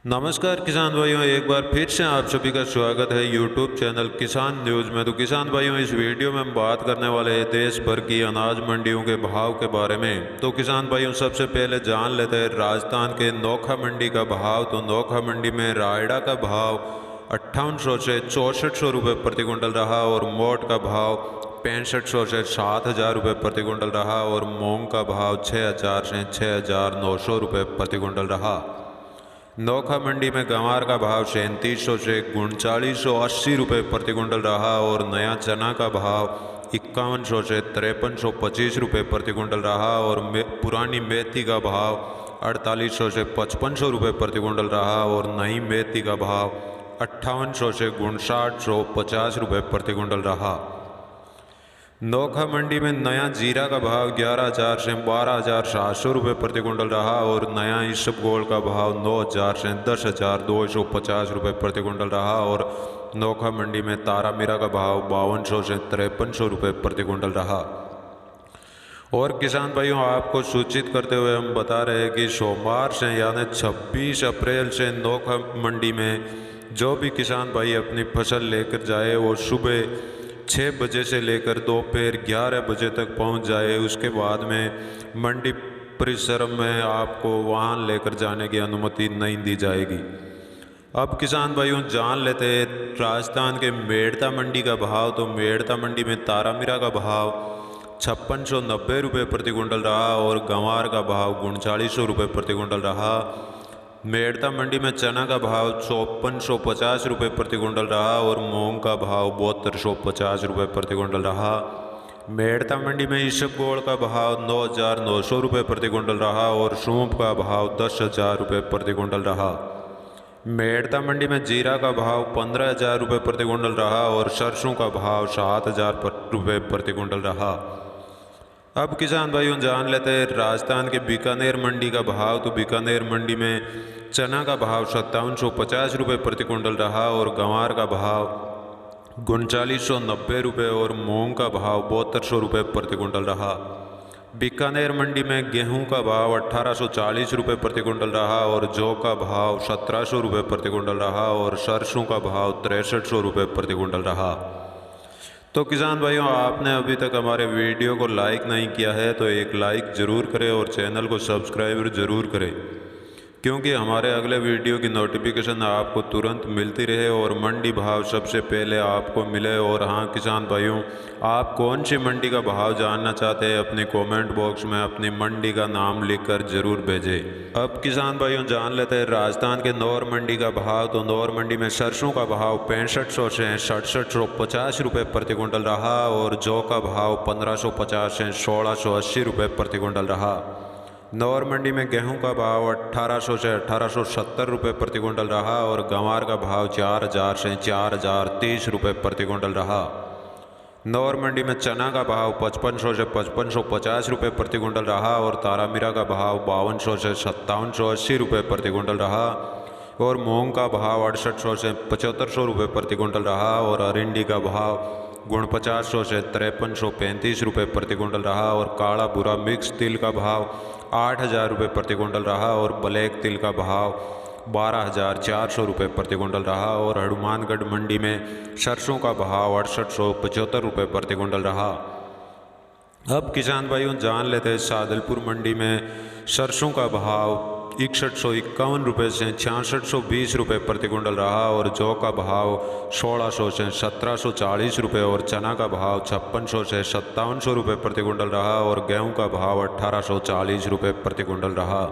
नमस्कार किसान भाइयों, एक बार फिर से आप सभी का स्वागत है यूट्यूब चैनल किसान न्यूज़ में। तो किसान भाइयों, इस वीडियो में हम बात करने वाले हैं देश भर की अनाज मंडियों के भाव के बारे में। तो किसान भाइयों, सबसे पहले जान लेते हैं राजस्थान के नोखा मंडी का भाव। तो नोखा मंडी में रायड़ा का भाव 5800 से 6400 रुपये प्रति क्विंटल रहा और मोट का भाव 6500 से 7000 रुपये प्रति क्विंटल रहा और मूंग का भाव 6000 से 6900 रुपये प्रति क्विंटल रहा। नोखा मंडी में गंवार का भाव 3700 से 3980 रुपये प्रति क्विंटल रहा और नया चना का भाव 5100 से 5325 रुपये प्रति क्विंटल रहा और पुरानी मेथी का भाव 4800 से 5500 रुपये प्रति क्विंटल रहा और नई मेथी का भाव 5800 से 5950 रुपये प्रति क्विंटल रहा। नोखा मंडी में नया जीरा का भाव 11000 से 12700 रुपये प्रति क्विंटल रहा और नया इसबगोल का भाव 9000 से 10250 रुपये प्रति क्विंटल रहा और नोखा मंडी में तारा मीरा का भाव 5200 से 5300 रुपये प्रति क्विंटल रहा। और किसान भाइयों, आपको सूचित करते हुए हम बता रहे हैं कि सोमवार से यानी 26 अप्रैल से नोखा मंडी में जो भी किसान भाई अपनी फसल लेकर जाए वो सुबह 6 बजे से लेकर दोपहर 11 बजे तक पहुंच जाए। उसके बाद में मंडी परिसर में आपको वाहन लेकर जाने की अनुमति नहीं दी जाएगी। अब किसान भाइयों, जान लेते हैं राजस्थान के मेड़ता मंडी का भाव। तो मेड़ता मंडी में तारा मीरा का भाव 5690 रुपये प्रति क्विंटल रहा और गंवार का भाव 3900 रुपये प्रति क्विंटल रहा। मेड़ता मंडी में चना का भाव 5450 रुपये प्रति क्विंटल रहा और मूंग का भाव 7250 रुपये प्रति क्विंटल रहा। मेड़ता मंडी में इसबगोल का भाव 9900 रुपये प्रति क्विंटल रहा और सूंफ का भाव 10000 रुपये प्रति क्विंटल रहा। मेड़ता मंडी में जीरा का भाव 15000 रुपये प्रति क्विंटल रहा और सरसों का भाव 7000 रुपये प्रति क्विंटल रहा। अब किसान भाइयों, जान लेते हैं राजस्थान के बीकानेर मंडी का भाव। तो बीकानेर मंडी में चना का भाव 5750 रुपये प्रति क्विंटल रहा और गंवार का भाव 3990 रुपये और मूंग का भाव 7200 रुपये प्रति क्विंटल रहा। बीकानेर मंडी में गेहूं का भाव 1840 रुपये प्रति क्विंटल रहा और जौ का भाव 1700 रुपये प्रति क्विंटल रहा और सरसों का भाव 6300 रुपये प्रति क्विंटल रहा। तो किसान भाइयों, आपने अभी तक हमारे वीडियो को लाइक नहीं किया है तो एक लाइक ज़रूर करें और चैनल को सब्सक्राइब ज़रूर करें, क्योंकि हमारे अगले वीडियो की नोटिफिकेशन आपको तुरंत मिलती रहे और मंडी भाव सबसे पहले आपको मिले। और हाँ किसान भाइयों, आप कौन सी मंडी का भाव जानना चाहते हैं अपने कमेंट बॉक्स में अपनी मंडी का नाम लिखकर ज़रूर भेजें। अब किसान भाइयों, जान लेते हैं राजस्थान के नौर मंडी का भाव। तो नौर मंडी में सरसों का भाव 6500 से 6750 रुपये प्रति क्विंटल रहा और जौ का भाव 1550 से 1680 रुपये प्रति क्विंटल रहा। नौर मंडी में गेहूं का भाव 1800 से 1870 रुपये प्रति क्विंटल रहा और गंवार का भाव 4000 से 4030 रुपये प्रति क्विंटल रहा। नौर मंडी में चना का भाव 5500 से 5550 रुपये प्रति क्विंटल रहा और तारा मीरा का भाव 5200 से 5780 रुपये प्रति क्विंटल रहा और मूंग का भाव 6800 से 7500 रुपये प्रति क्विंटल रहा और अरिंडी का भाव 4900 से 5335 रुपये प्रति क्विंटल रहा और काला भूरा मिक्स तिल का भाव 8000 रुपये प्रति क्विंटल रहा और ब्लैक तिल का भाव 12400 रुपये प्रति क्विंटल रहा और हनुमानगढ़ मंडी में सरसों का भाव 6875 रुपये प्रति क्विंटल रहा। अब किसान भाइयों, जान लेते हैं सादलपुर मंडी में सरसों का भाव 6151 रुपये से 6620 रुपये प्रति क्विंटल रहा और जौ का भाव 1600 से 1740 रुपये और चना का भाव 5600 से 5700 रुपये प्रति क्विंटल रहा और गेहूं का भाव 1840 रुपये प्रति क्विंटल रहा।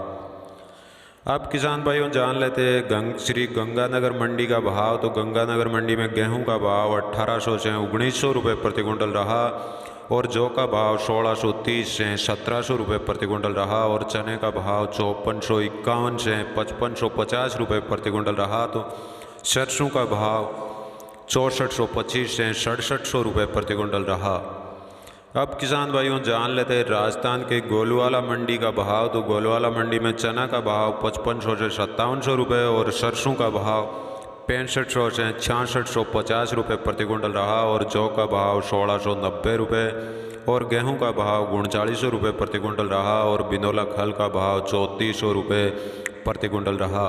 अब किसान भाइयों, जान लेते हैं श्री गंगानगर मंडी का भाव। तो गंगानगर मंडी में गेहूं का भाव 1800 से 1900 रुपये प्रति क्विंटल रहा और जौ का भाव 1630 से 1700 रुपये प्रति क्विंटल रहा और चने का भाव 5451 से 5550 रुपये प्रति क्विंटल रहा। तो सरसों का भाव 6425 से 6700 रुपये प्रति क्विंटल रहा। अब किसान भाइयों, जान लेते हैं राजस्थान के गोलवाला मंडी का भाव। तो गोलवाला मंडी में चना का भाव 5500 से 5700 रुपये और सरसों का भाव 6500 से 6650 रुपये प्रति क्विंटल रहा और जौ का भाव 1690 रुपये और गेहूं का भाव 3900 रुपये प्रति क्विंटल रहा और बिनौला खल का भाव 3400 रुपये प्रति क्विंटल रहा।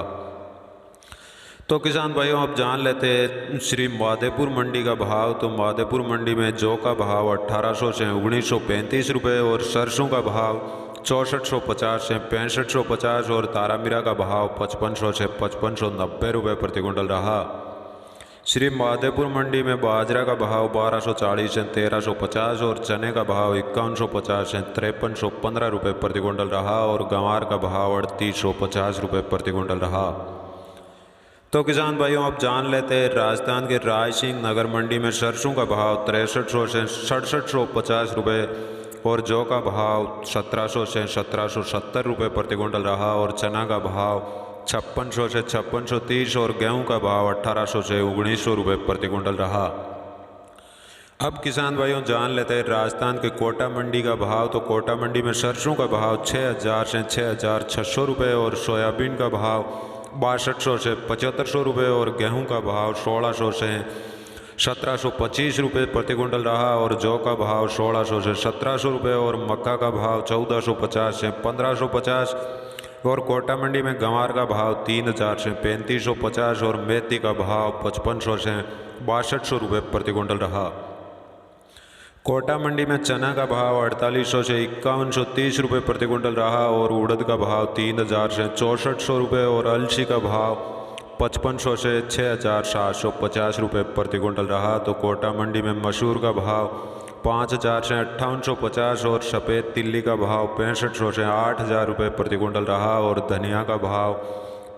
तो किसान भाइयों अब जान लेते हैं श्री माधेपुर मंडी का भाव। तो माधेपुर मंडी में जौ का भाव 1800 से 1935 रुपये और सरसों का भाव 6450 से 6550 और तारामीरा का भाव 5500 से 5590 रुपये प्रति क्विंटल रहा। श्री माधेपुर मंडी में बाजरा का भाव 1240 से 1350 और चने का भाव 5150 से 5315 रुपये प्रति क्विंटल रहा और गंवार का भाव 3850 रुपये प्रति क्विंटल रहा। तो किसान भाइयों अब जान लेते हैं राजस्थान के रायसिंह नगर मंडी में सरसों का भाव 6300 से 6750 रुपये और जौ का भाव 1700 से 1770 रुपये प्रति क्विंटल रहा और चना का भाव 5600 से 5630 और गेहूं का भाव 1800 से 1900 रुपये प्रति क्विंटल रहा। अब किसान भाइयों जान लेते हैं राजस्थान के कोटा मंडी का भाव। तो कोटा मंडी में सरसों का भाव 6000 से 6600 रुपये और सोयाबीन का भाव 6200 से 7500 रुपये और गेहूं का भाव 1600 से 1725 रुपये प्रति क्विंटल रहा और जौ का भाव 1600 से 1700 रुपये और मक्का का भाव 1450 से 1550 और कोटा मंडी में गंवार का भाव 3000 से 3550 और मेथी का भाव 5500 से 6200 रुपये प्रति क्विंटल रहा। कोटा मंडी में चना का भाव 4800 से 5130 रुपये प्रति क्विंटल रहा और उड़द का भाव 3000 से 6400 रुपये और अलसी का भाव 5500 से 6750 रुपये प्रति क्विंटल रहा। तो कोटा मंडी में मसूर का भाव 5000 से 5850 और सफ़ेद तिल्ली का भाव 6500 से 8000 रुपये प्रति क्विंटल रहा और धनिया का भाव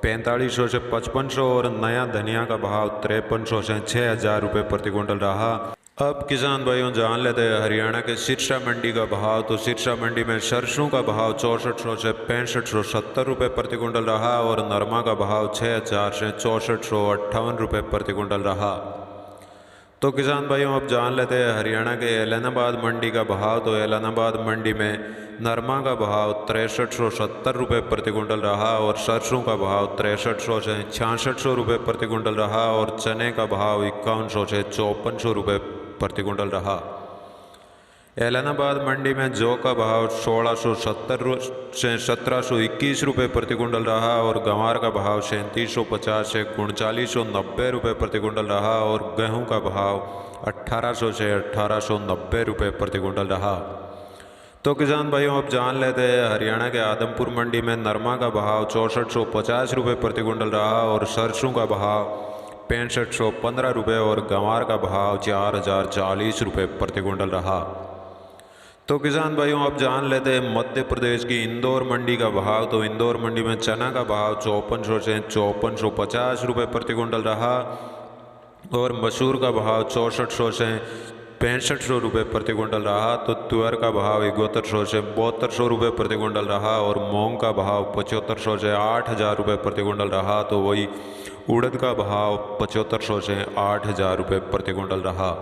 4500 से 5500 और नया धनिया का भाव 5300 से 6000 रुपये प्रति क्विंटल रहा। अब किसान भाइयों जान लेते हैं हरियाणा के सिरसा मंडी का भाव। तो सिरसा मंडी में सरसों का भाव 6400 से 6570 रुपये प्रति क्विंटल रहा और नरमा का भाव 6000 से 6458 रुपये प्रति क्विंटल रहा। तो किसान भाइयों अब जान लेते हैं हरियाणा के ऐलनाबाद मंडी का भाव। तो ऐलनाबाद मंडी में नरमा का भाव 6370 रुपये प्रति क्विंटल रहा और सरसों का भाव 6300 से 6600 रुपये प्रति क्विंटल रहा और चने का भाव 5100 से 5400 रुपये प्रति क्विंटल रहा। ऐलनाबाद मंडी में जौ का भाव 1670 से 1721 रुपये प्रति क्विंटल रहा और गंवार का भाव 3750 से 3990 रुपये प्रति क्विंटल रहा और गेहूं का भाव 1800 से 1890 रुपये प्रति क्विंटल रहा। तो किसान भाइयों अब जान लेते हैं हरियाणा के आदमपुर मंडी में नरमा का भाव 6450 रुपये प्रति क्विंटल रहा और सरसों का भाव 6515 रुपये और गंवार का भाव 4040 रुपये प्रति क्विंटल रहा। तो किसान भाइयों अब जान लेते हैं मध्य प्रदेश की इंदौर मंडी का भाव। तो इंदौर मंडी में चना का भाव 5400 से 5450 रुपये प्रति क्विंटल रहा और मसूर का भाव 6400 से 6500 रुपये प्रति क्विंटल रहा। तो तुअर का भाव 7100 से 7200 रुपये प्रति क्विंटल रहा और मूंग का भाव 7500 से 8000 रुपये प्रति क्विंटल रहा। तो वही उड़द का भाव 7500 से 8000 रुपये प्रति क्विंटल रहा।